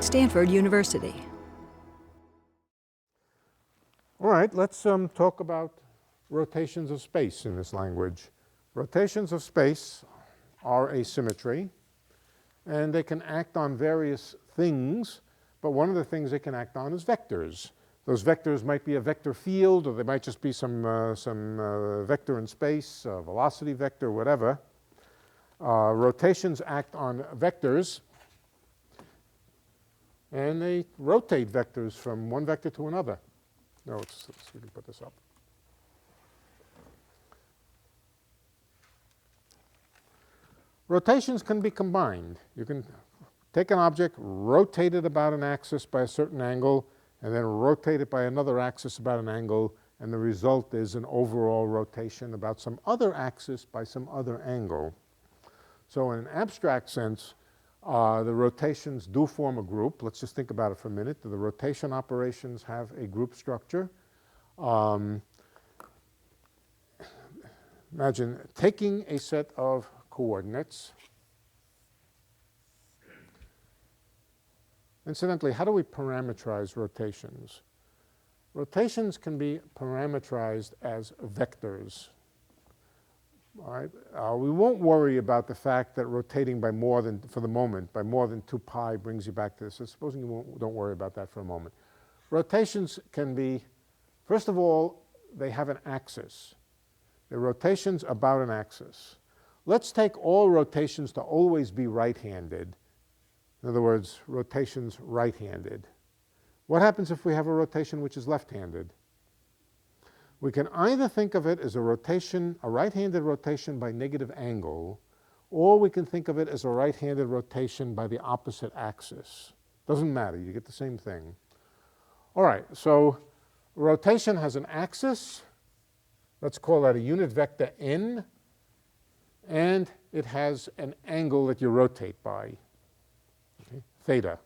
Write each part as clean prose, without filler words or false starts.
Stanford University. All right, let's talk about rotations of space in this language. Rotations of space are a symmetry, and they can act on various things, but one of the things they can act on is vectors. Those vectors might be a vector field, or they might just be some vector in space, a velocity vector, whatever. Rotations act on vectors, and they rotate vectors from one vector to another. No, let's we can put this up. Rotations can be combined. You can take an object, rotate it about an axis by a certain angle, and then rotate it by another axis about an angle, and the result is an overall rotation about some other axis by some other angle. So in an abstract sense, the rotations do form a group. Let's just think about it for a minute. The rotation operations have a group structure. Imagine taking a set of coordinates. Incidentally, how do we parameterize rotations? Rotations can be parameterized as vectors. All right? We won't worry about the fact that rotating by more than, for the moment, by more than 2 pi brings you back to this. So supposing you don't worry about that for a moment. Rotations can be, first of all, they have an axis. They're rotations about an axis. Let's take all rotations to always be right-handed. In other words, rotations right-handed. What happens if we have a rotation which is left-handed? We can either think of it as a rotation, a right-handed rotation by negative angle, or we can think of it as a right-handed rotation by the opposite axis. Doesn't matter, you get the same thing. All right, so rotation has an axis. Let's call that a unit vector n, and it has an angle that you rotate by, okay, theta.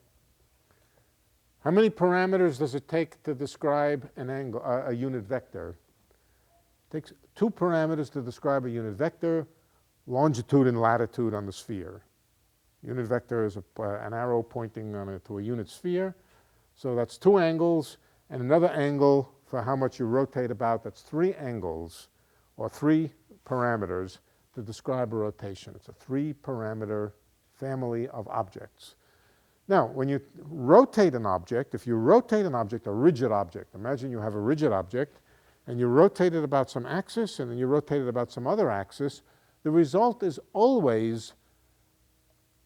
How many parameters does it take to describe an angle, a unit vector? It takes 2 parameters to describe a unit vector, longitude and latitude on the sphere. Unit vector is an arrow pointing to a unit sphere. So that's 2 angles, and another angle for how much you rotate about. That's 3 angles, or 3 parameters, to describe a rotation. It's a 3-parameter family of objects. Now, when you rotate an object, if you rotate an object, a rigid object, imagine you have a rigid object, and you rotate it about some axis, and then you rotate it about some other axis, the result is always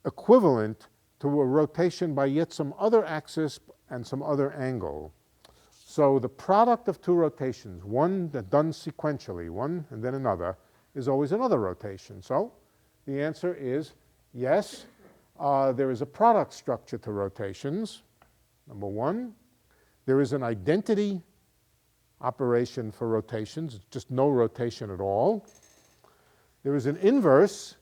equivalent to a rotation by yet some other axis and some other angle. So the product of 2 rotations, one that done sequentially, one and then another, is always another rotation. So the answer is yes, there is a product structure to rotations. Number 1, there is an identity operation for rotations. It's just no rotation at all. There is an inverse.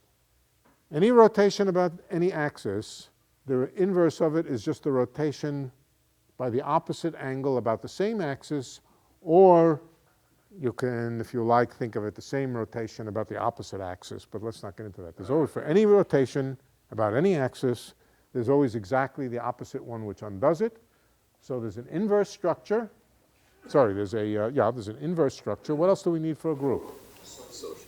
Any rotation about any axis, the inverse of it is just a rotation by the opposite angle about the same axis, or you can, if you like, think of it the same rotation about the opposite axis, but let's not get into that. There's always, for any rotation about any axis, there's always exactly the opposite one which undoes it. So there's an inverse structure. Sorry, there's there's an inverse structure. What else do we need for a group? Associative.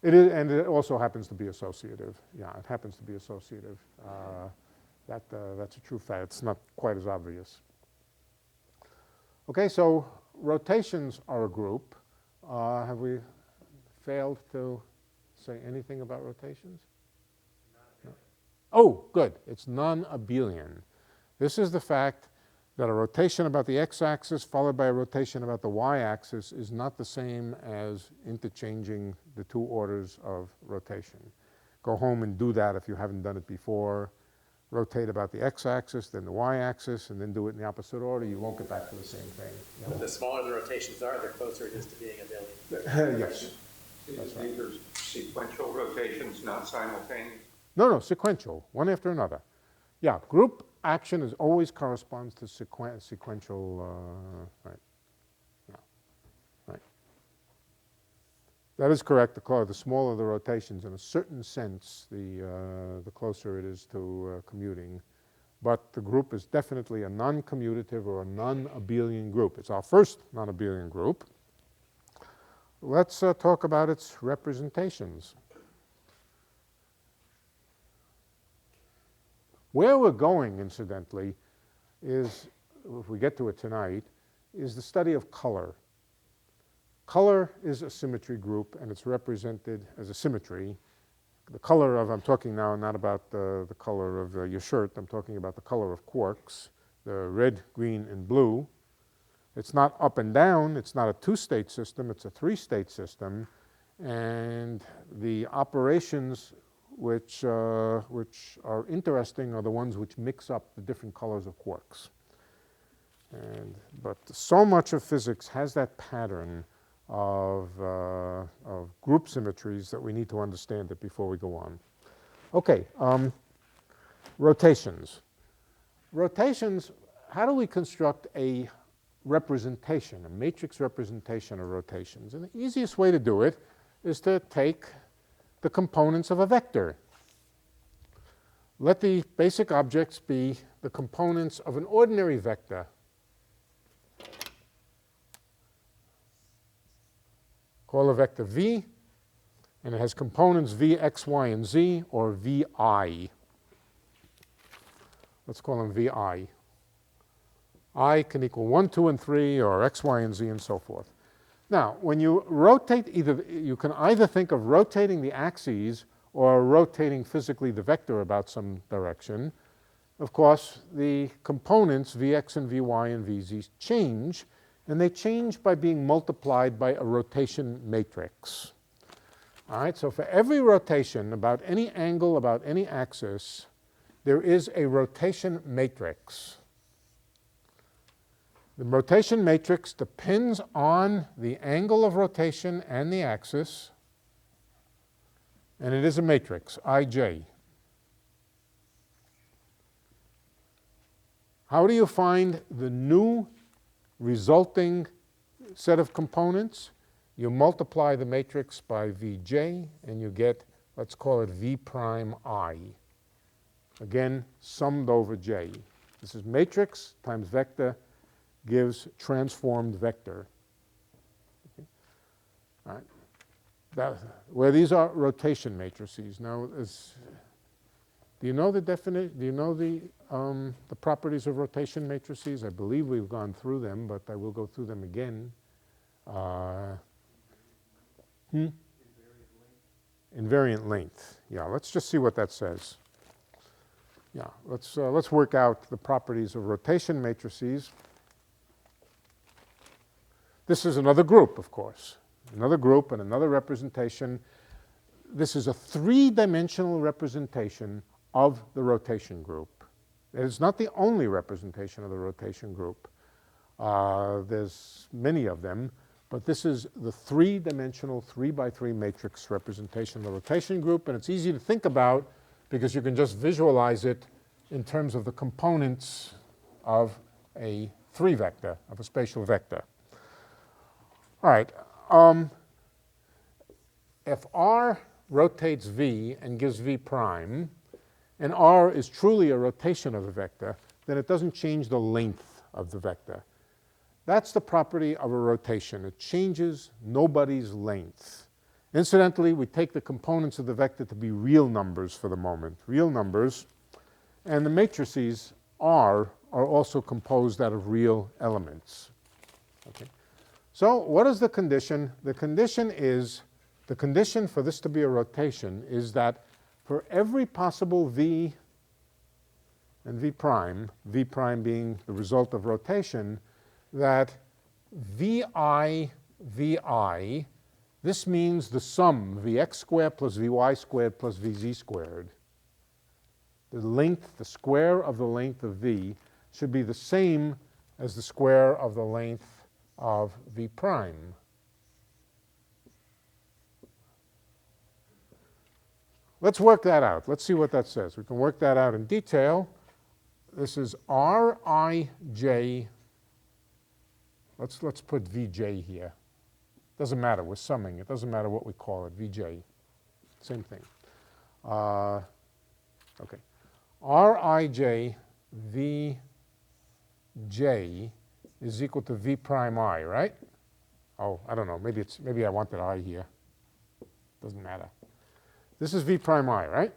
It is, and it also happens to be associative. Yeah, it happens to be associative. That's a true fact. It's not quite as obvious. Okay, so rotations are a group. Have we failed to say anything about rotations? No. Oh, good. It's non-abelian. This is the fact that a rotation about the x-axis followed by a rotation about the y-axis is not the same as interchanging the 2 orders of rotation. Go home and do that if you haven't done it before. Rotate about the x-axis, then the y-axis, and then do it in the opposite order. You won't get back to the same thing. Yeah. The smaller the rotations are, the closer it is to being abelian. Yes. That's right. These are sequential rotations, not simultaneous? No, sequential, one after another. Yeah, group action is always corresponds to sequential, right. Yeah, right. That is correct. The smaller the rotations, in a certain sense, the closer it is to commuting. But the group is definitely a non-commutative or a non-abelian group. It's our first non-abelian group. Let's talk about its representations. Where we're going, incidentally, is, if we get to it tonight, is the study of color. Color is a symmetry group, and it's represented as a symmetry. The color of, I'm talking now not about the color of your shirt, I'm talking about the color of quarks, the red, green, and blue. It's not up and down, it's not a two-state system, it's a three-state system, and the operations which are interesting are the ones which mix up the different colors of quarks. But so much of physics has that pattern of group symmetries that we need to understand it before we go on. Okay, rotations. Rotations, how do we construct a representation, a matrix representation of rotations? And the easiest way to do it is to take the components of a vector. Let the basic objects be the components of an ordinary vector. Call a vector v, and it has components v, x, y, and z, or vi. Let's call them vi. I can equal 1, 2, and 3, or x, y, and z, and so forth. Now, when you rotate, you can either think of rotating the axes or rotating physically the vector about some direction. Of course, the components vx and vy and vz change, and they change by being multiplied by a rotation matrix. All right, so for every rotation about any angle, about any axis, there is a rotation matrix. The rotation matrix depends on the angle of rotation and the axis, and it is a matrix, Ij. How do you find the new resulting set of components? You multiply the matrix by Vj, and you get, let's call it V prime I. Again, summed over J. This is matrix times vector gives transformed vector. Okay. All right. Where these are rotation matrices. Now, do you know the definition? Do you know the properties of rotation matrices? I believe we've gone through them, but I will go through them again. Invariant length. Yeah, let's just see what that says. Yeah, let's work out the properties of rotation matrices. This is another group, of course. Another group and another representation. This is a three-dimensional representation of the rotation group. It is not the only representation of the rotation group. There's many of them, but this is the three-dimensional 3x3 matrix representation of the rotation group, and it's easy to think about because you can just visualize it in terms of the components of a 3 vector, of a spatial vector. All right. If R rotates V and gives V prime, and R is truly a rotation of a vector, then it doesn't change the length of the vector. That's the property of a rotation. It changes nobody's length. Incidentally, we take the components of the vector to be real numbers for the moment, real numbers, and the matrices R are also composed out of real elements. Okay. So what is the condition? The condition for this to be a rotation is that for every possible V and V prime being the result of rotation, that VI, this means the sum, Vx squared plus Vy squared plus Vz squared. The length, the square of the length of V should be the same as the square of the length of V prime. Let's work that out. Let's see what that says. We can work that out in detail. This is Rij. Let's put Vj here. Doesn't matter, we're summing. It doesn't matter what we call it, Vj. Same thing. Okay. Rij Vj is equal to V prime I, right? Oh, I don't know, maybe I wanted I here. Doesn't matter. This is V prime I, right?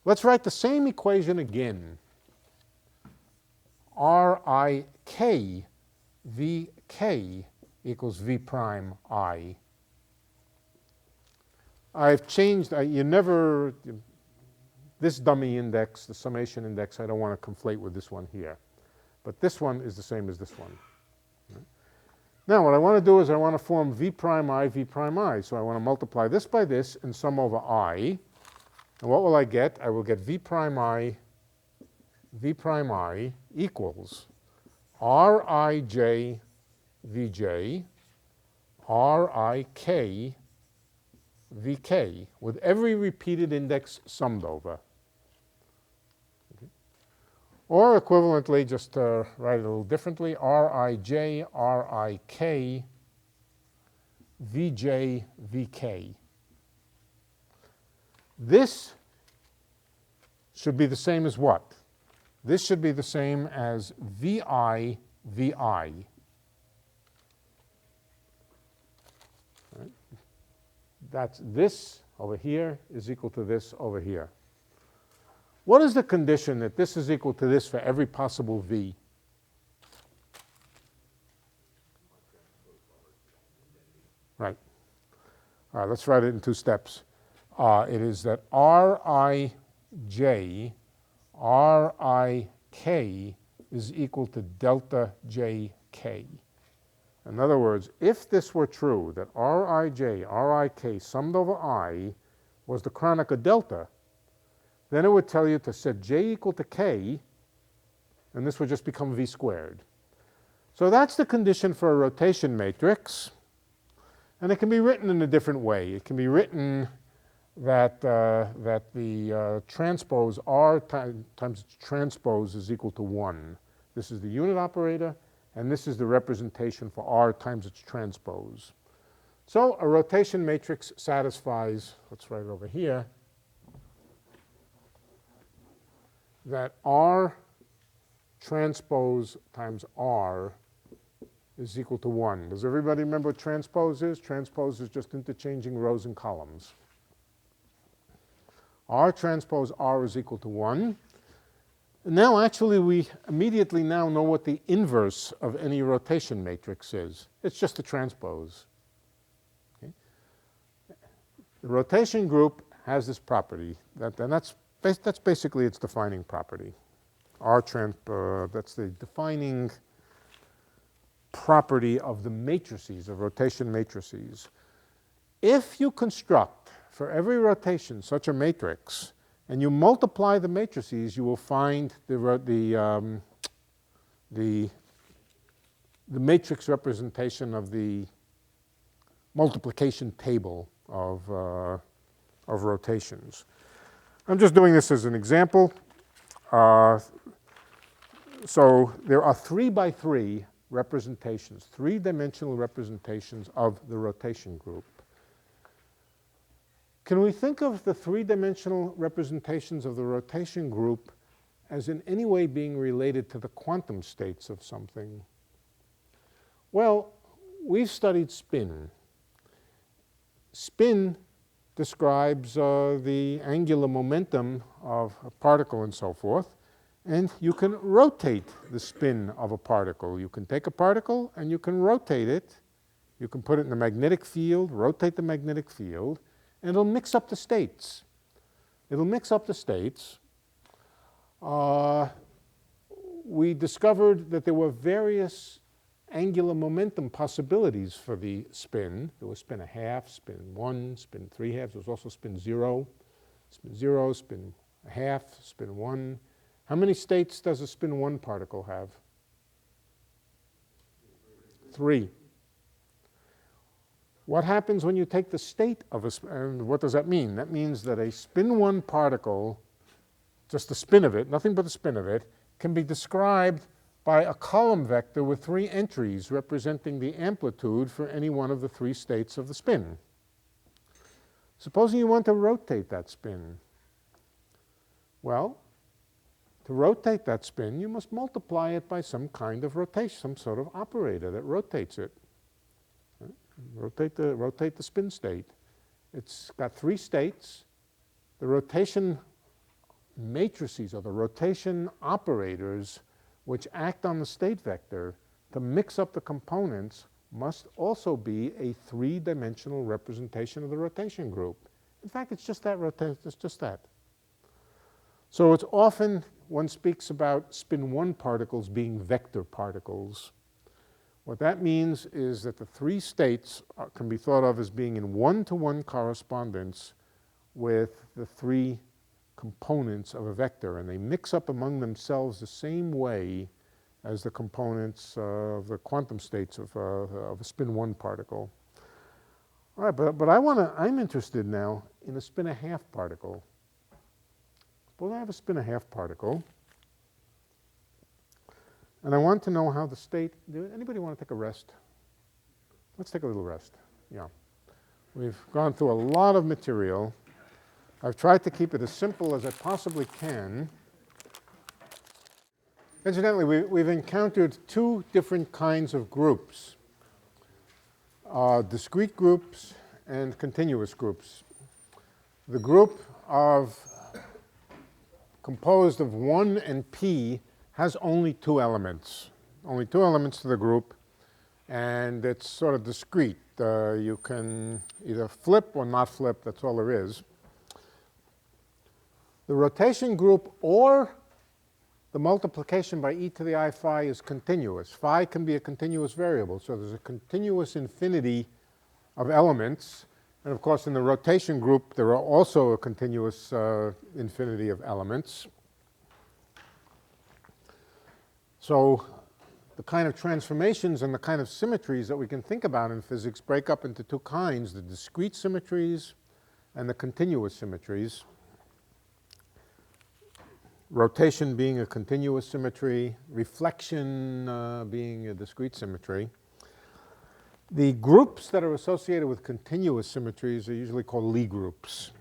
Let's write the same equation again. Rik Vk equals V prime I. I've changed, this dummy index, the summation index, I don't want to conflate with this one here. But this one is the same as this one. Now what I want to do is I want to form V prime I, V prime I. So I want to multiply this by this and sum over I. And what will I get? I will get V prime I equals Rij Vj, Rik Vk, with every repeated index summed over. Okay. Or equivalently, just to write it a little differently, Rij Rik Vj Vk. This should be the same as what? This should be the same as Vi Vi. That's this over here is equal to this over here. What is the condition that this is equal to this for every possible V? Right. All right, let's write it in two steps. It is that Rij Rik is equal to delta Jk. In other words, if this were true, that Rij Rik summed over I was the Kronecker delta, then it would tell you to set j equal to k, and this would just become V squared. So that's the condition for a rotation matrix, and it can be written in a different way. It can be written that the transpose R times its transpose is equal to 1. This is the unit operator, and this is the representation for R times its transpose. So a rotation matrix satisfies, let's write it over here, that R transpose times R is equal to 1. Does everybody remember what transpose is? Transpose is just interchanging rows and columns. R transpose R is equal to 1. And now actually we immediately now know what the inverse of any rotation matrix is. It's just a transpose. Okay? The rotation group has this property, and that's basically its defining property. That's the defining property of the matrices, of rotation matrices. If you construct for every rotation such a matrix, and you multiply the matrices, you will find the matrix representation of the multiplication table of rotations. I'm just doing this as an example. So there are 3x3 representations, three-dimensional representations of the rotation group. Can we think of the three-dimensional representations of the rotation group as in any way being related to the quantum states of something? Well, we've studied spin. Spin describes the angular momentum of a particle and so forth, and you can rotate the spin of a particle. You can take a particle and you can rotate it. You can put it in a magnetic field, rotate the magnetic field, and it'll mix up the states. It'll mix up the states. We discovered that there were various angular momentum possibilities for the spin. There was spin 1/2, spin 1, spin 3/2. There was also spin 0, spin 1/2, spin 1. How many states does a spin 1 particle have? 3. What happens when you take the state of a spin, and what does that mean? That means that a spin 1 particle, just the spin of it, nothing but the spin of it, can be described by a column vector with 3 entries representing the amplitude for any one of the 3 states of the spin. Supposing you want to rotate that spin. Well, to rotate that spin, you must multiply it by some kind of rotation, some sort of operator that rotates it. Rotate the spin state. It's got 3 states. The rotation matrices, or the rotation operators, which act on the state vector to mix up the components, must also be a 3-dimensional representation of the rotation group. In fact, it's just that it's just that. So it's often one speaks about spin 1 particles being vector particles. What that means is that the 3 states can be thought of as being in 1-to-1 correspondence with the 3 components of a vector, and they mix up among themselves the same way as the components of the quantum states of a spin 1 particle. All right, but I'm interested now in a spin 1/2 particle. Suppose I have a spin 1/2 particle, and I want to know how the state. Anybody want to take a rest? Let's take a little rest. Yeah, we've gone through a lot of material. I've tried to keep it as simple as I possibly can. Incidentally, we've encountered 2 different kinds of groups, discrete groups and continuous groups. The group composed of 1 and p has only 2 elements, to the group, and it's sort of discrete. You can either flip or not flip, that's all there is. The rotation group or the multiplication by e to the I phi is continuous. Phi can be a continuous variable, so there's a continuous infinity of elements. And of course, in the rotation group, there are also a continuous infinity of elements. So the kind of transformations and the kind of symmetries that we can think about in physics break up into 2 kinds, the discrete symmetries and the continuous symmetries. Rotation being a continuous symmetry, reflection being a discrete symmetry. The groups that are associated with continuous symmetries are usually called Lie groups,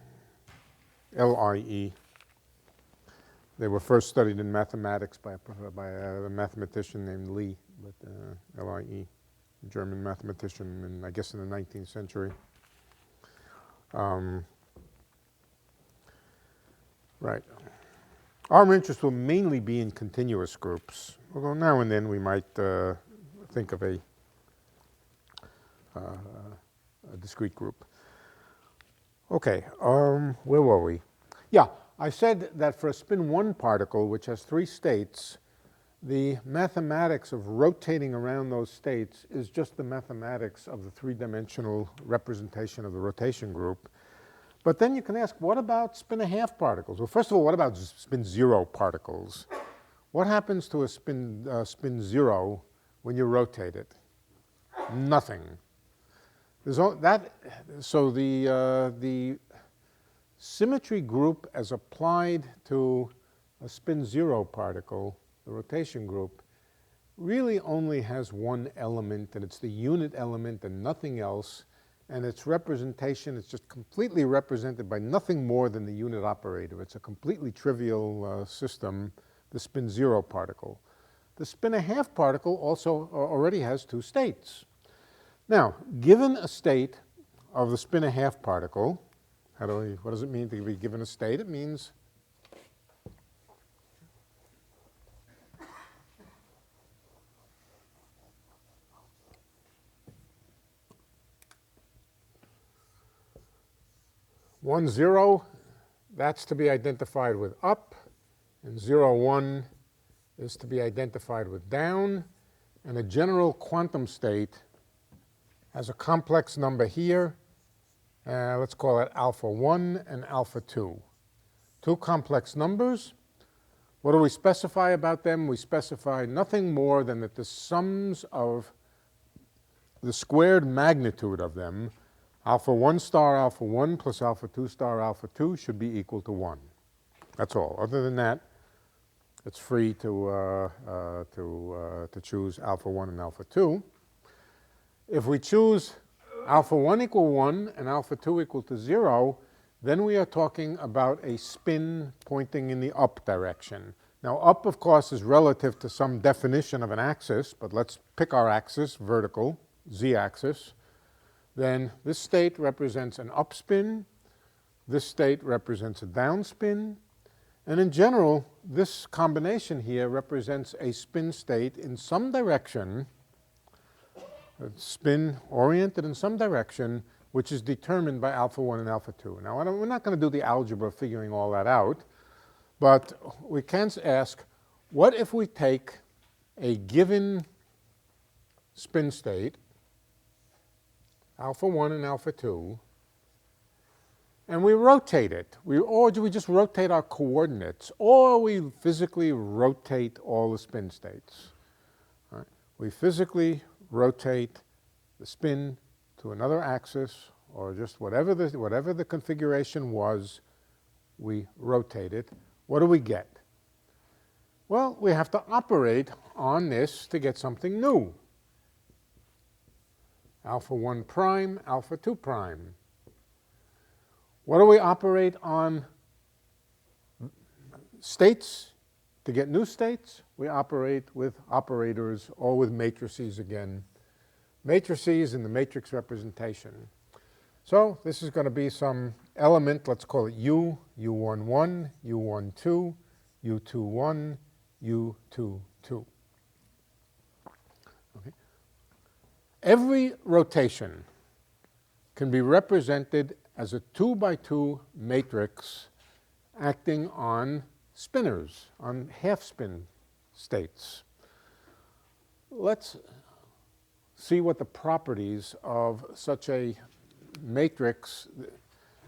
L-I-E. They were first studied in mathematics by a mathematician named Lie, but L-I-E, a German mathematician, in, I guess in the 19th century. Right. Our interest will mainly be in continuous groups, although now and then we might think of a discrete group. Okay, where were we? Yeah, I said that for a spin 1 particle, which has 3 states, the mathematics of rotating around those states is just the mathematics of the 3-dimensional representation of the rotation group. But then you can ask, what about spin 1/2 particles? Well, first of all, what about spin 0 particles? What happens to a spin 0 when you rotate it? Nothing. So the symmetry group as applied to a spin 0 particle, the rotation group, really only has 1 element, and it's the unit element and nothing else. And its representation is just completely represented by nothing more than the unit operator. It's a completely trivial system, the spin 0 particle. The spin 1/2 particle also already has 2 states. Now, given a state of the spin 1/2 particle, what does it mean to be given a state? It means one, 0, that's to be identified with up, and 0, 1 is to be identified with down, and a general quantum state has a complex number here. Let's call it alpha 1 and alpha 2. 2 complex numbers. What do we specify about them? We specify nothing more than that the sums of the squared magnitude of them, alpha 1 star alpha 1 plus alpha 2 star alpha 2, should be equal to 1. That's all. Other than that, It's free to choose alpha 1 and alpha 2. If we choose alpha 1 equal 1 and alpha 2 equal to 0, then we are talking about a spin pointing in the up direction. Now, up, of course, is relative to some definition of an axis, but let's pick our axis, vertical, z-axis. Then this state represents an up spin. This state represents a down spin. And in general, this combination here represents a spin state in some direction, a spin oriented in some direction, which is determined by alpha 1 and alpha 2. Now, we're not going to do the algebra of figuring all that out, but we can ask, what if we take a given spin state, alpha 1 and alpha 2, and we rotate it? Or do we just rotate our coordinates? Or we physically rotate all the spin states? All right. We physically rotate the spin to another axis, or just whatever the configuration was, we rotate it. What do we get? Well, we have to operate on this to get something new. Alpha 1 prime, alpha 2 prime. What do we operate on? States. To get new states, we operate with operators or with matrices again. Matrices in the matrix representation. So this is going to be some element, let's call it U, U11, U12, U21, U22. Okay. Every rotation can be represented as a 2x2 matrix acting on spinners, on half-spin states. Let's see what the properties of such a matrix.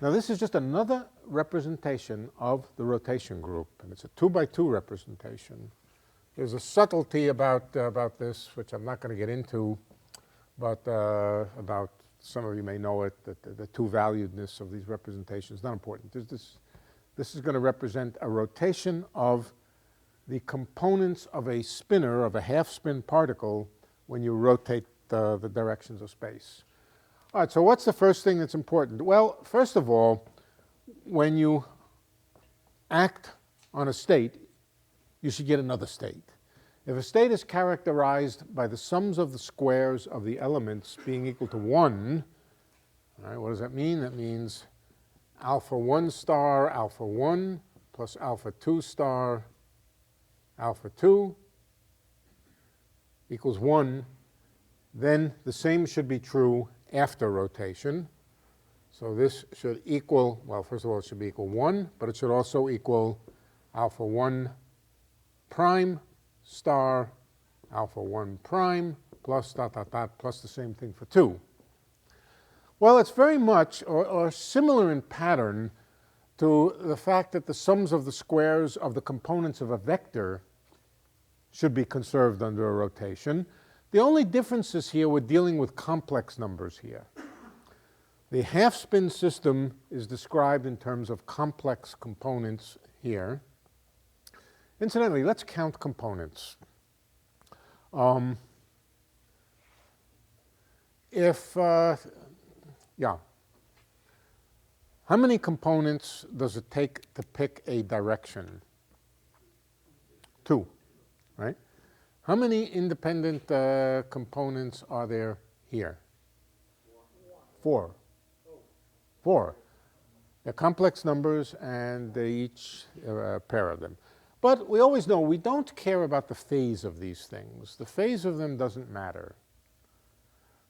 Now, this is just another representation of the rotation group, and it's a 2x2 representation. There's a subtlety about this, which I'm not going to get into, but about some of you may know it, that the two-valuedness of these representations is not important. This is going to represent a rotation of the components of a spinner, of a half-spin particle, when you rotate the directions of space. All right, so what's the first thing that's important? Well, first of all, when you act on a state, you should get another state. If a state is characterized by the sums of the squares of the elements being equal to 1, all right, what does that mean? That means alpha 1 star alpha 1 plus alpha 2 star alpha 2 equals 1. Then the same should be true after rotation. So this should equal, well, first of all, it should be equal 1, but it should also equal alpha 1 prime star alpha 1 prime plus dot dot dot plus the same thing for 2. Well, it's very much or similar in pattern to the fact that the sums of the squares of the components of a vector should be conserved under a rotation. The only difference is here we're dealing with complex numbers here. The half-spin system is described in terms of complex components here. Incidentally, let's count components. How many components does it take to pick a direction? 2, right? How many independent components are there here? 4. 4. They're complex numbers, and they each a pair of them. But we always know we don't care about the phase of these things. The phase of them doesn't matter.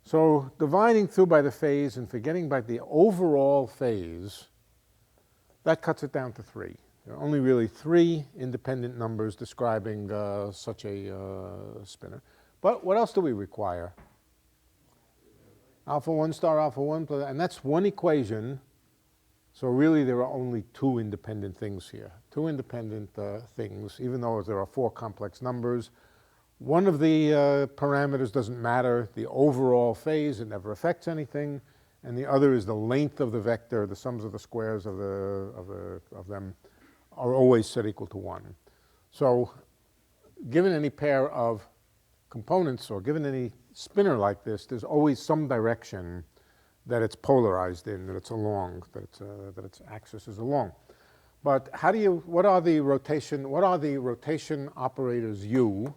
So dividing through by the phase and forgetting about the overall phase, that cuts it down to 3. There are only really 3 independent numbers describing such a spinner. But what else do we require? Alpha 1 star alpha 1, and that's one equation. So really there are only 2 independent things here. 2 independent things, even though there are 4 complex numbers. One of the parameters doesn't matter. The overall phase, it never affects anything. And the other is the length of the vector. The sums of the squares of them are always set equal to 1. So given any pair of components or given any spinner like this, there's always some direction that it's polarized in, that it's along, that its axis is along. But what are the rotation operators U?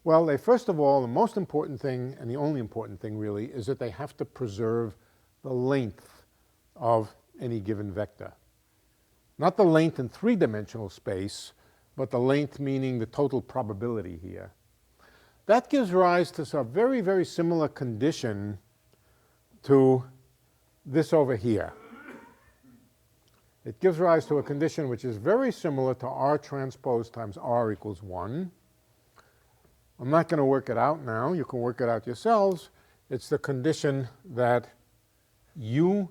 Well, first of all, the most important thing, and the only important thing really, is that they have to preserve the length of any given vector. Not the length in three-dimensional space, but the length meaning the total probability here. That gives rise to a very, very similar condition to this over here. It gives rise to a condition which is very similar to R transpose times R equals 1. I'm not going to work it out now. You can work it out yourselves. It's the condition that U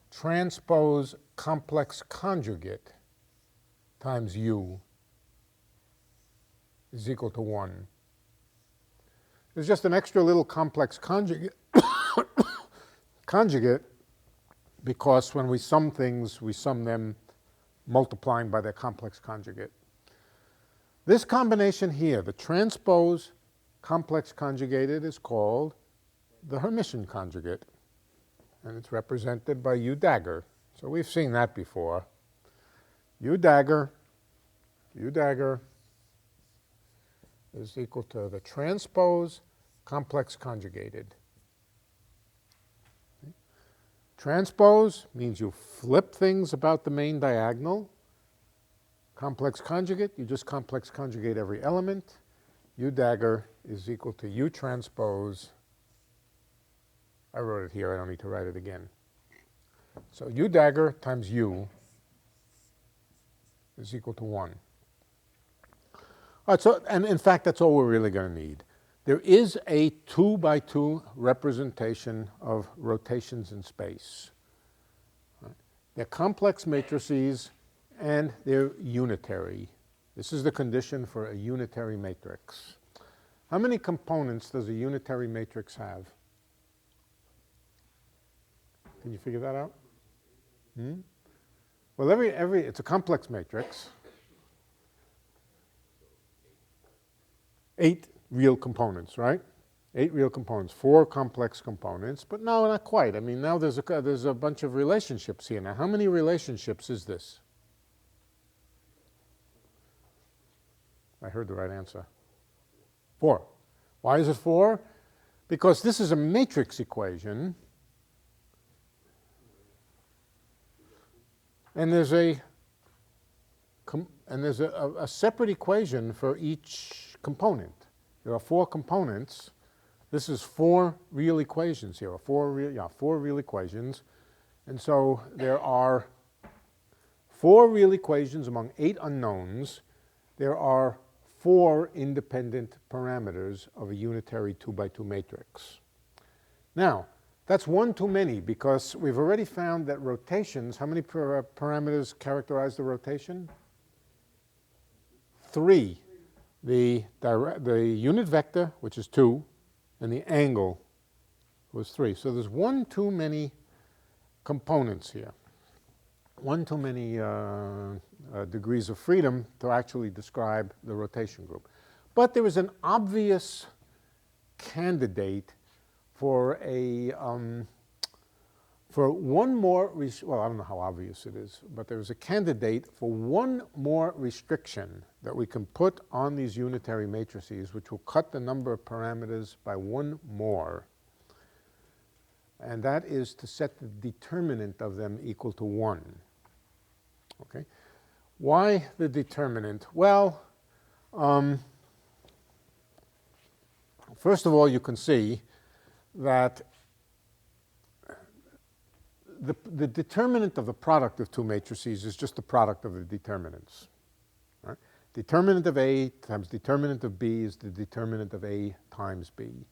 transpose complex conjugate times U is equal to 1. There's just an extra little complex conjugate, because when we sum things, we sum them multiplying by their complex conjugate. This combination here, the transpose complex conjugated, is called the Hermitian conjugate, and it's represented by U dagger. So we've seen that before. U dagger is equal to the transpose complex conjugated. Okay. Transpose means you flip things about the main diagonal. Complex conjugate, you just complex conjugate every element. U dagger is equal to U transpose. I wrote it here, I don't need to write it again. So U dagger times U is equal to 1. All right, so, and in fact, that's all we're really going to need. There is a 2x2 representation of rotations in space. Right. They're complex matrices and they're unitary. This is the condition for a unitary matrix. How many components does a unitary matrix have? Can you figure that out? Well, it's a complex matrix. 8 real components, right? 8 real components, 4 complex components, but no, not quite. I mean, now there's a bunch of relationships here. Now, how many relationships is this? I heard the right answer. 4. Why is it 4? Because this is a matrix equation, and there's a separate equation for each component. There are 4 components. This is 4 real equations here, 4 real equations. And so there are 4 real equations among 8 unknowns. There are 4 independent parameters of a unitary 2x2 matrix. Now, that's one too many because we've already found that rotations, how many parameters characterize the rotation? 3. The unit vector, which is 2, and the angle was 3. So there's one too many components here. One too many degrees of freedom to actually describe the rotation group. But there is an obvious candidate for one more, well, I don't know how obvious it is, but there's a candidate for one more restriction that we can put on these unitary matrices, which will cut the number of parameters by 1 more. And that is to set the determinant of them equal to 1. Okay? Why the determinant? Well, first of all, you can see that the determinant of the product of 2 matrices is just the product of the determinants. Right? Determinant of A times determinant of B is the determinant of A times B.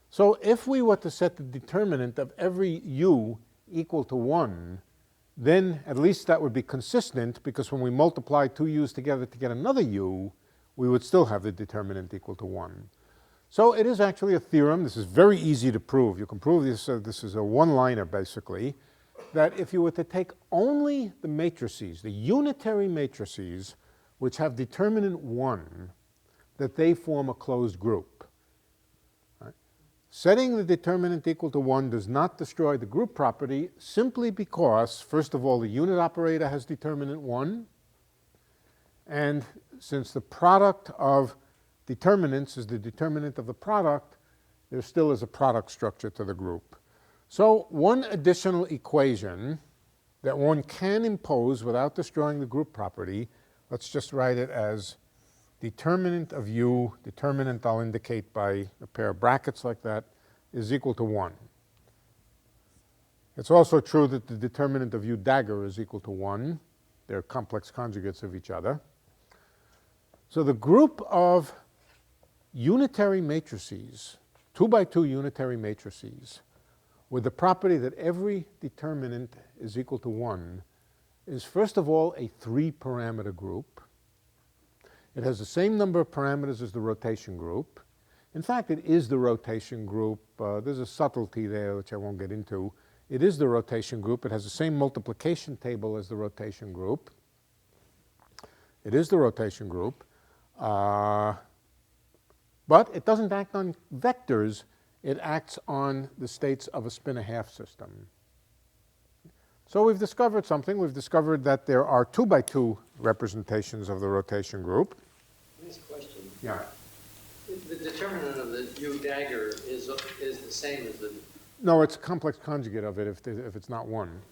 So if we were to set the determinant of every U equal to 1, then at least that would be consistent, because when we multiply 2 U's together to get another U, we would still have the determinant equal to 1. So it is actually a theorem. This is very easy to prove. You can prove this. This is a one-liner, basically, that if you were to take only the matrices, the unitary matrices, which have determinant 1, that they form a closed group. Right? Setting the determinant equal to 1 does not destroy the group property simply because, first of all, the unit operator has determinant 1, and since the product of determinants is the determinant of the product, there still is a product structure to the group. So one additional equation that one can impose without destroying the group property, let's just write it as determinant of u, determinant I'll indicate by a pair of brackets like that, is equal to 1. It's also true that the determinant of u dagger is equal to 1. They're complex conjugates of each other. So the group of unitary matrices, 2 by 2 unitary matrices, with the property that every determinant is equal to 1, is first of all a 3-parameter group. It has the same number of parameters as the rotation group. In fact, it is the rotation group. There's a subtlety there which I won't get into. It is the rotation group. It has the same multiplication table as the rotation group. It is the rotation group. But it doesn't act on vectors. It acts on the states of a spin-a-half system. So we've discovered something. We've discovered that there are 2 by 2 representations of the rotation group. Nice question. Yeah. The determinant of the u dagger is the same as the... No, it's a complex conjugate of it if it's not 1.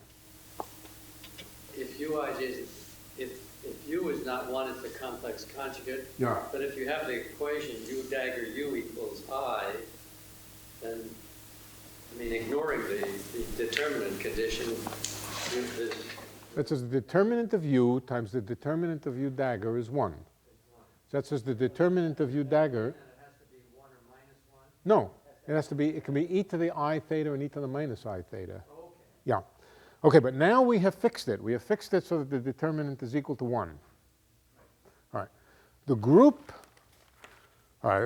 If uij is... If u is not 1, it's a complex conjugate. Yeah. But if you have the equation u dagger u equals I, then, I mean, ignoring the determinant condition, That says the determinant of u times the determinant of u dagger is 1. So that says the determinant of u dagger... it has to be 1 or minus 1? No, it can be e to the I theta and e to the minus I theta. Oh, okay. Yeah. Okay, but now we have fixed it. We have fixed it so that the determinant is equal to 1. All right. The group,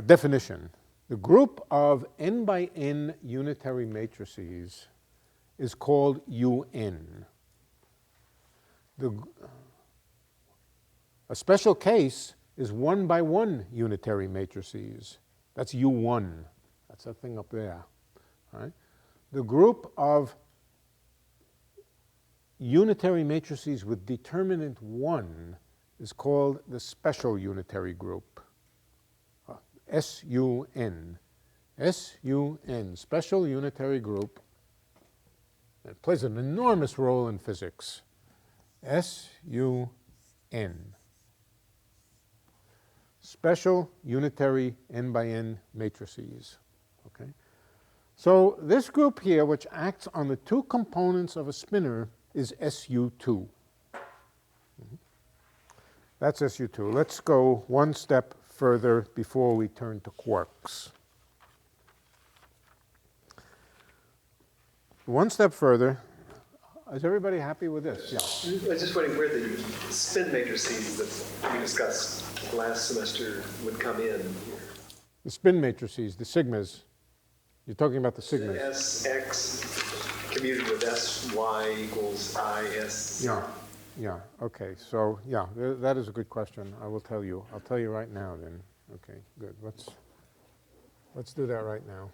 definition. The group of n by n unitary matrices is called UN. A special case is 1 by 1 unitary matrices. That's U1. That's that thing up there. All right. The group of unitary matrices with determinant 1 is called the special unitary group. SUN. SUN, special unitary group. It plays an enormous role in physics. SUN. Special unitary n by n matrices. Okay? So this group here, which acts on the 2 components of a spinor, is SU2. That's SU2. Let's go one step further before we turn to quarks. One step further. Is everybody happy with this? Yeah. I was just wondering where the spin matrices that we discussed last semester would come in here. The spin matrices, the sigmas. You're talking about the sigmas. Sx commuted with Sy equals Is. Yeah. Yeah. Okay. So yeah, that is a good question. I will tell you. I'll tell you right now. Then. Okay. Good. Let's do that right now.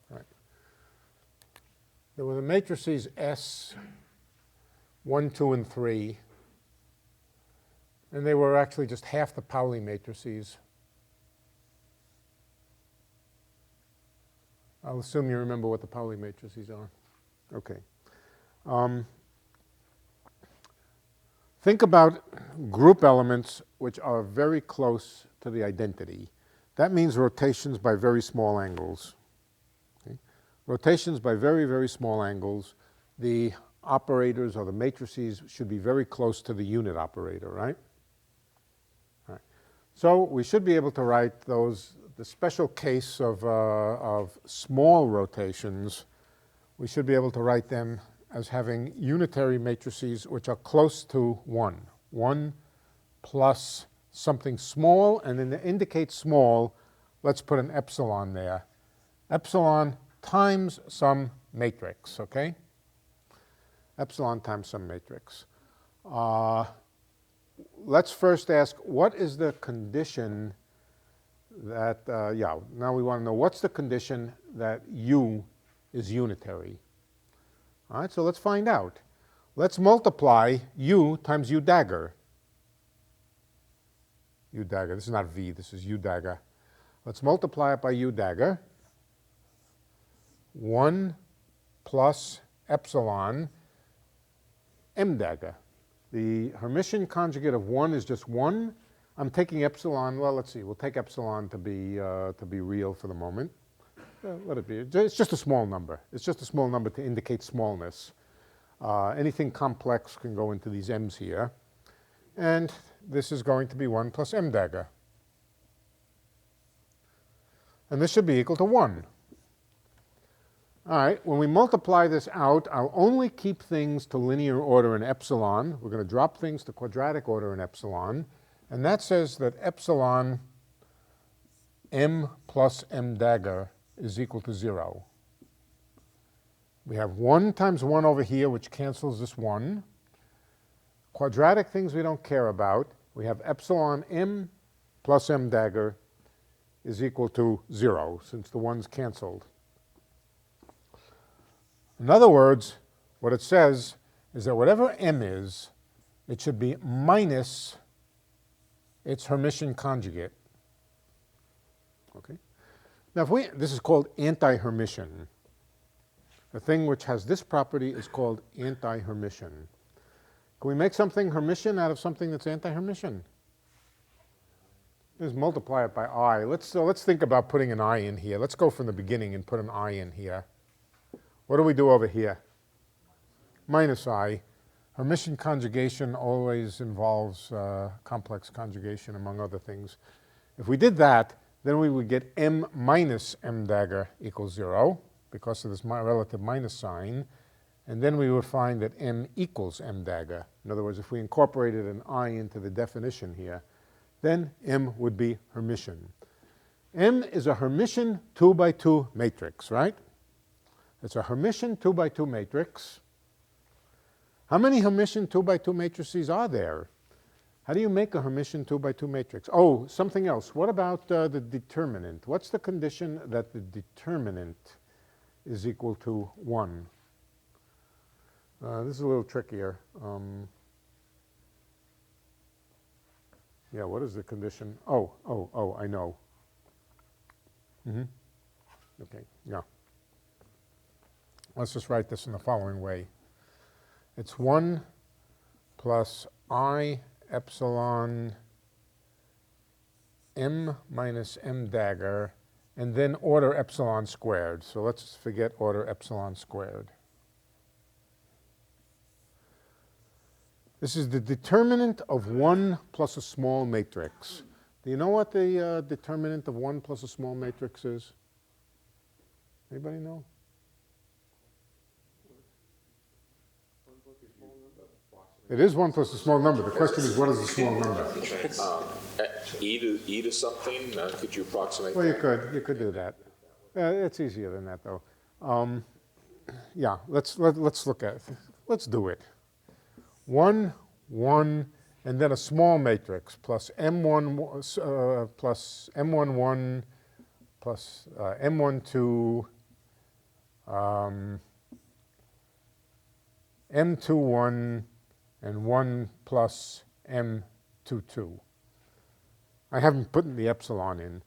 Right. There were the matrices S, 1, 2, and 3, and they were actually just half the Pauli matrices. I'll assume you remember what the Pauli matrices are. Okay. Think about group elements which are very close to the identity. That means rotations by very small angles. Okay? Rotations by very, very small angles. The operators or the matrices should be very close to the unit operator, right? All right. So we should be able to write those. The special case of small rotations, we should be able to write them as having unitary matrices which are close to 1. 1 plus something small, and then to indicate small, let's put an epsilon there. Epsilon times some matrix, okay? Epsilon times some matrix. Let's first ask, what is the condition that, now we want to know what's the condition that U is unitary. All right, so let's find out. Let's multiply U times U dagger. U dagger, this is not V, this is U dagger. Let's multiply it by U dagger. 1 plus epsilon M dagger. The Hermitian conjugate of 1 is just 1. I'm taking epsilon, well, let's see, we'll take epsilon to be real for the moment. Let it be. It's just a small number. It's just a small number to indicate smallness. Anything complex can go into these m's here. And this is going to be 1 plus M dagger. And this should be equal to 1. All right, when we multiply this out, I'll only keep things to linear order in epsilon. We're going to drop things to quadratic order in epsilon. And that says that epsilon M plus M dagger is equal to 0. We have 1 times 1 over here, which cancels this 1. Quadratic things we don't care about. We have epsilon M plus M dagger is equal to 0, since the 1's canceled. In other words, what it says is that whatever M is, it should be minus its Hermitian conjugate. Okay? Now, this is called anti-Hermitian. A thing which has this property is called anti-Hermitian. Can we make something Hermitian out of something that's anti-Hermitian? Just multiply it by I. Let's think about putting an I in here. Let's go from the beginning and put an I in here. What do we do over here? Minus I. Hermitian conjugation always involves complex conjugation, among other things. If we did that, then we would get M minus M dagger equals 0 because of this relative minus sign. And then we would find that M equals M dagger. In other words, if we incorporated an I into the definition here, then M would be Hermitian. M is a Hermitian 2 by 2 matrix, right? It's a Hermitian 2 by 2 matrix. How many Hermitian 2 by 2 matrices are there? How do you make a Hermitian 2 by 2 matrix? Oh, something else. What about the determinant? What's the condition that the determinant is equal to 1? This is a little trickier. Yeah, what is the condition? Oh, I know. Okay, yeah. Let's just write this in the following way. It's 1 plus I epsilon M minus M dagger, and then order epsilon squared. So let's forget order epsilon squared. This is the determinant of 1 plus a small matrix. Do you know what the determinant of 1 plus a small matrix is? Anybody know? It is 1 plus a small number. The question is, what is a small number? E to something? Could you approximate Well, that? you could do that. It's easier than that, though. Yeah, let's look at it. Let's do it. 1, 1, and then a small matrix plus M1 plus M11 plus M12, M21, and 1 plus M22. I haven't put the epsilon in,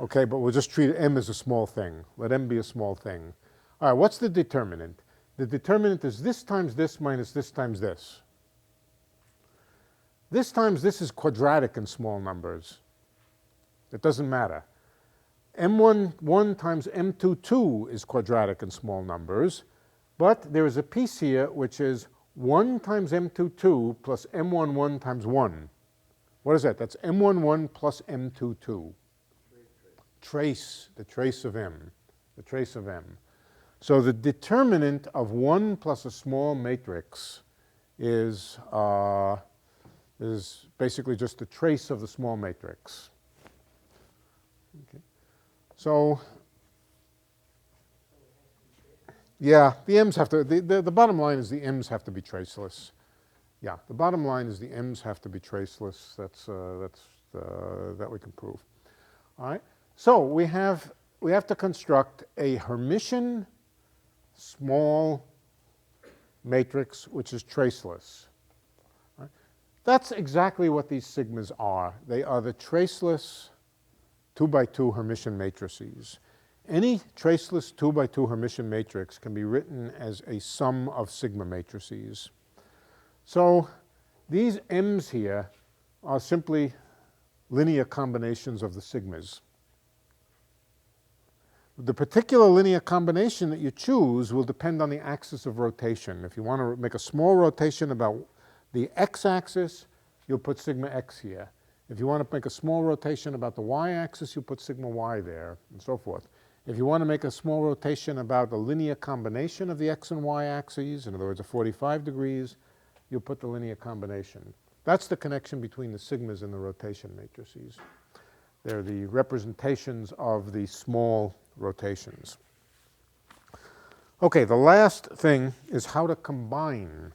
okay, but we'll just treat M as a small thing. Let M be a small thing. All right, what's the determinant? The determinant is this times this minus this times this. This times this is quadratic in small numbers. It doesn't matter. M11 times M22 is quadratic in small numbers, but there is a piece here which is 1 times M22 plus M11 times 1. What is that? That's M11 plus M22. Trace, the trace of M. The trace of M. So the determinant of 1 plus a small matrix is basically just the trace of the small matrix. Okay. So Yeah, the m's have to, the bottom line is the m's have to be traceless. Yeah, the bottom line is the m's have to be traceless. That we can prove. All right. So we have to construct a Hermitian small matrix which is traceless. All right. That's exactly what these sigmas are. They are the traceless 2x2 Hermitian matrices. Any traceless 2x2 Hermitian matrix can be written as a sum of sigma matrices. So these m's here are simply linear combinations of the sigmas. The particular linear combination that you choose will depend on the axis of rotation. If you want to make a small rotation about the x-axis, you'll put sigma x here. If you want to make a small rotation about the y-axis, you'll put sigma y there, and so forth. If you want to make a small rotation about the linear combination of the x and y axes, in other words, a 45 degrees, you'll put the linear combination. That's the connection between the sigmas and the rotation matrices. They're the representations of the small rotations. Okay, the last thing is how to combine.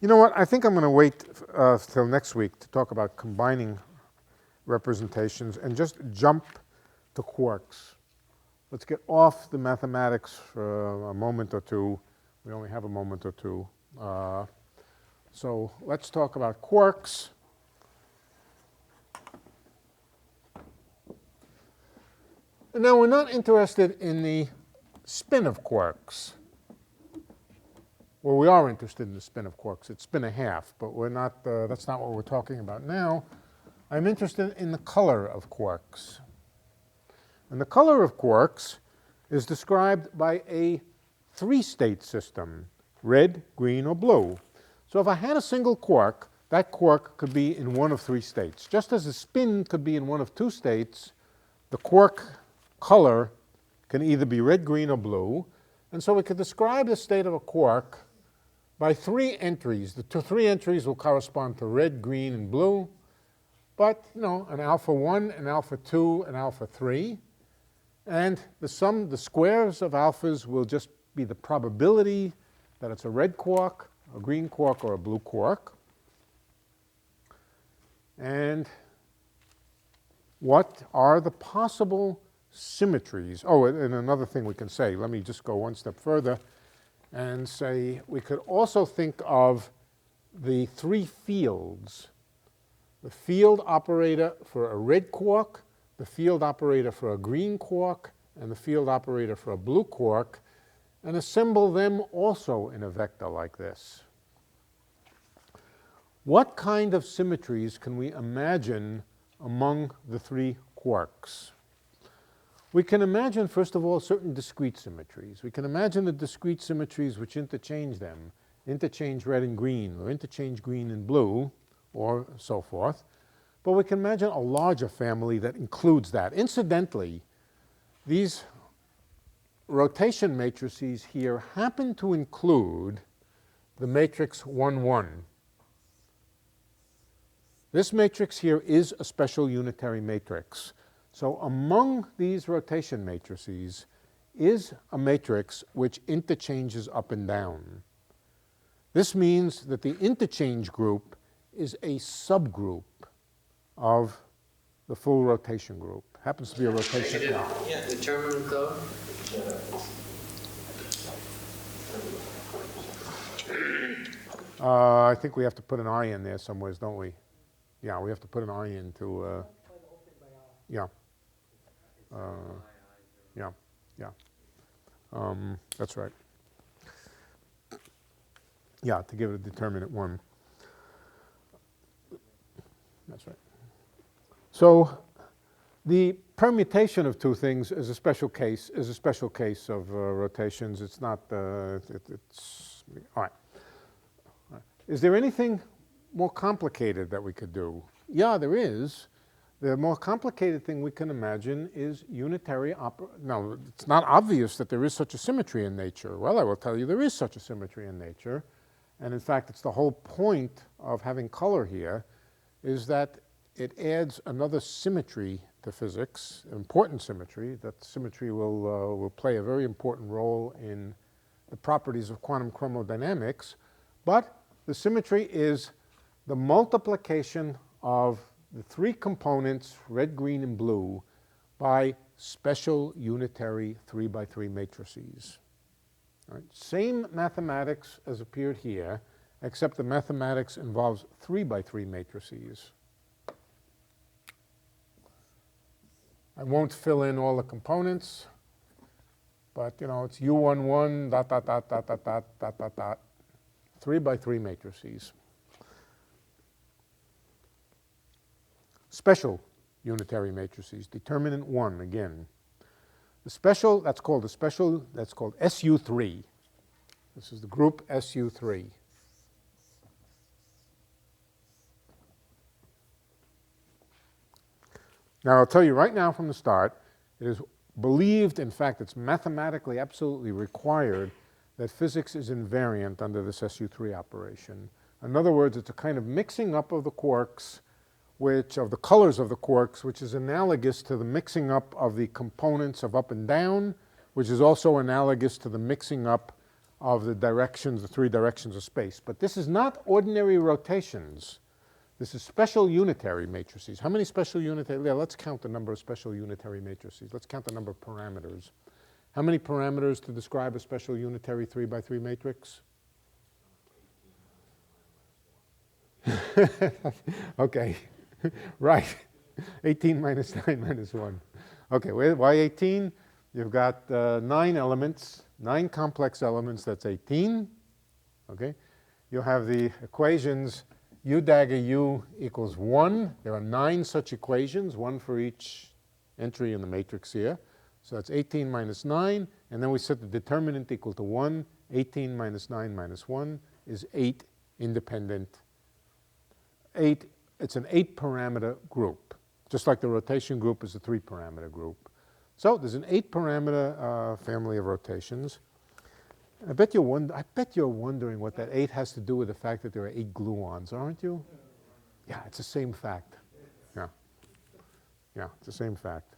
You know what? I think I'm going to wait till next week to talk about combining representations and just jump to quarks. Let's get off the mathematics for a moment or two. We only have a moment or two. So let's talk about quarks. And now we're not interested in the spin of quarks. Well, we are interested in the spin of quarks. It's spin a half, but we're not, that's not what we're talking about now. I'm interested in the color of quarks. And the color of quarks is described by a three-state system: red, green, or blue. So if I had a single quark, that quark could be in one of three states. Just as a spin could be in one of two states, the quark color can either be red, green, or blue. And so we could describe the state of a quark by three entries. The three entries will correspond to red, green, and blue. But, you know, an alpha 1, an alpha 2, an alpha 3. And the squares of alphas will just be the probability that it's a red quark, a green quark, or a blue quark. And what are the possible symmetries? Oh, and another thing we can say, let me just go one step further and say we could also think of the three fields: the field operator for a red quark, the field operator for a green quark, and the field operator for a blue quark, and assemble them also in a vector like this. What kind of symmetries can we imagine among the three quarks? We can imagine, first of all, certain discrete symmetries. We can imagine the discrete symmetries which interchange them, interchange red and green, or interchange green and blue, or so forth. But we can imagine a larger family that includes that. Incidentally, these rotation matrices here happen to include the matrix 1, 1. This matrix here is a special unitary matrix. So among these rotation matrices is a matrix which interchanges up and down. This means that the interchange group is a subgroup of the full rotation group. Happens to be a rotation group. Yeah, determinant though? I think we have to put an I in there somewhere, don't we? Yeah, we have to put an I in to, yeah. That's right. Yeah, to give it a determinant 1. That's right. So the permutation of two things is a special case of rotations. It's not, it's, all right. Is there anything more complicated that we could do? Yeah, there is. The more complicated thing we can imagine is unitary Now, it's not obvious that there is such a symmetry in nature. Well, I will tell you there is such a symmetry in nature. And in fact, it's the whole point of having color here, is that it adds another symmetry to physics, an important symmetry. That symmetry will play a very important role in the properties of quantum chromodynamics. But the symmetry is the multiplication of the three components, red, green, and blue, by special unitary 3x3 matrices. All right. Same mathematics as appeared here, except the mathematics involves 3x3 matrices. I won't fill in all the components, but it's U11 dot dot dot dot dot dot dot dot dot 3x3 matrices. Special unitary matrices, determinant 1 again. The special, that's called SU3. This is the group SU3. Now, I'll tell you right now from the start, it is believed, in fact, it's mathematically absolutely required that physics is invariant under this SU3 operation. In other words, it's a kind of mixing up of the quarks, of the colors of the quarks, which is analogous to the mixing up of the components of up and down, which is also analogous to the mixing up of the directions, the three directions of space. But this is not ordinary rotations. This is special unitary matrices. How many special unitary? Yeah, let's count the number of special unitary matrices. Let's count the number of parameters. How many parameters to describe a special unitary 3x3 matrix? Okay, right. 18 minus 9 minus 1. Okay, why 18? You've got 9 elements, 9 complex elements, that's 18. Okay, you have the equations U dagger U equals 1. There are 9 such equations, 1 for each entry in the matrix here. So that's 18 minus 9, and then we set the determinant equal to 1. 18 minus 9 minus 1 is 8 independent. It's an 8-parameter group, just like the rotation group is a 3-parameter group. So there's an 8-parameter family of rotations. I bet you're wondering what that 8 has to do with the fact that there are 8 gluons, aren't you? Yeah, it's the same fact. Yeah, it's the same fact.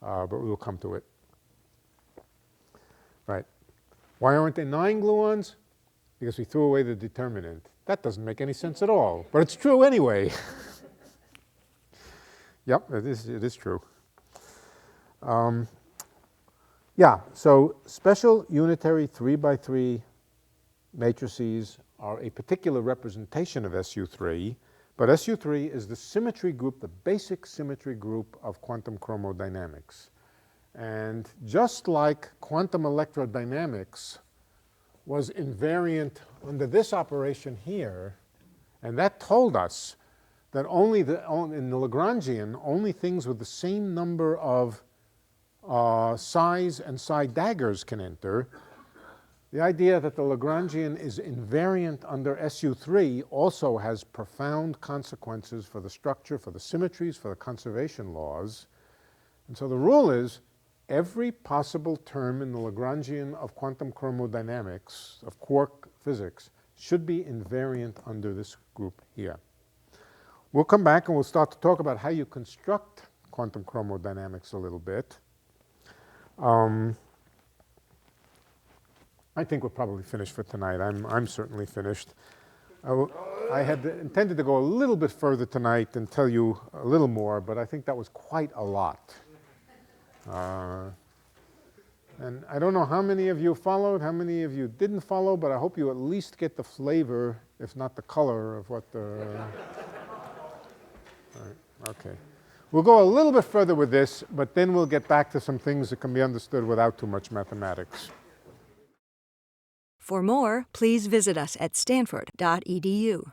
But we will come to it. Right. Why aren't there 9 gluons? Because we threw away the determinant. That doesn't make any sense at all, but it's true anyway. Yep, it is true. Yeah, so special unitary 3x3 matrices are a particular representation of SU3, but SU3 is the symmetry group, the basic symmetry group of quantum chromodynamics. And just like quantum electrodynamics was invariant under this operation here, and that told us that in the Lagrangian, only things with the same number of size and side daggers can enter. The idea that the Lagrangian is invariant under SU3 also has profound consequences for the structure, for the symmetries, for the conservation laws. And so the rule is every possible term in the Lagrangian of quantum chromodynamics, of quark physics, should be invariant under this group here. We'll come back and we'll start to talk about how you construct quantum chromodynamics a little bit. I think we're probably finished for tonight. I'm certainly finished. I had intended to go a little bit further tonight and tell you a little more, but I think that was quite a lot. And I don't know how many of you followed, how many of you didn't follow, but I hope you at least get the flavor, if not the color, of what the... All right, okay. We'll go a little bit further with this, but then we'll get back to some things that can be understood without too much mathematics. For more, please visit us at stanford.edu.